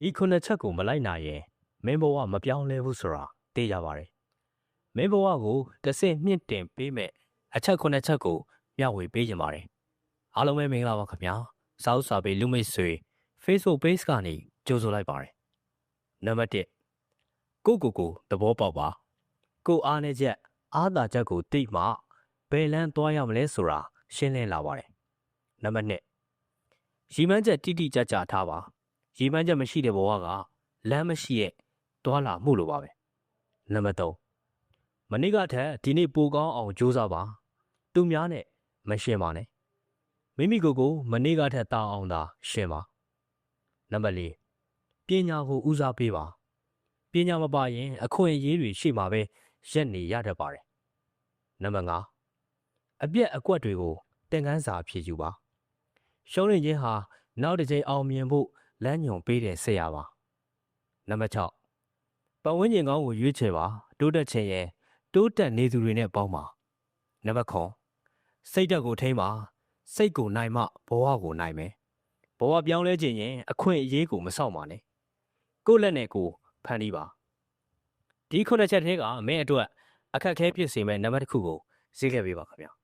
ဤခုနှစ်ချက်ကိုမလိုက်နိုင်ရင်မင်းဘဝမပြောင်းလဲဘူးဆိုတာသိကြပါတယ်မင်းဘဝကိုတစ်ဆင့်မြင့်တင်ပေးမဲ့အချက်ခုနှစ်ချက်ကိုမျှဝေပေးကြပါတယ်အားလုံးပဲမင်္ဂလာပါခင်ဗျာစာအုပ်စာပေလူမိတ်ဆွေ Facebook page ကနေကြိုဆိုလိုက်ပါတယ်နံပါတ်1ကိုသဘောပေါက်ပါကိုအားနဲ့ချက်အားသာချက်ကိုသိမှဘယ်လန်းသွားရမလဲဆိုတာရှင်းလင်းလာပါတယ်နံပါတ်2ရီမန်းချက်တိတိကျကျထားပါရီမန်းချက်မရှိတဲ့ဘဝကလမ်းမရှိရဲ့တွာလာမှုလိုပါပဲနံပါတ်3မနေ့ကထက်ဒီနေ့ပိုကောင်းအောင်ကြိုးစားပါသူများနဲ့မရှင်းပါနဲ့မိမိကိုမနေ့ကထက်တာအောင်သာရှင်းပါနံပါတ်4ပညာကိုဦးစားပေးပါပညာမပါရင်အခွင့်အရေးတွေရှိမှာပဲရက်နေရတတ်ပါတယ်နံပါတ်5အပြက်အကွက်တွေကိုသင်ခန်းစာဖြစ်ယူပါရှုံးနေခြင်းဟာနောက်တစ်ချိန်အောင်မြင်ဖို့လမ်းညွှန်ပေးတဲ့ဆရာပါနံပါတ်6ပတ်ဝန်းကျင်ကောင်းကိုရွေးချယ်ပါတိုးတက်ခြင်းရဲ့တိုးတက်နေသူတွေနဲ့ပေါင်းပါနံပါတ်9စိတ်ဓာတ်ကိုထိန်းပါစိတ်ကိုနိုင်မှဘဝကိုနိုင်မယ်ဘဝပြောင်းလဲခြင်းရင်အခွင့်အရေးကိုမဆောက်ပါနဲ့ကိုယ့်လက်နဲ့ကိုဖန်တီးပါဒီခုနှစ်ချက်ထဲကမင်းအတွက်အခက်အခဲဖြစ်စေမဲ့နံပါတ်1ခုကိုဈေးခဲ့ပေးပါခင်ဗျာ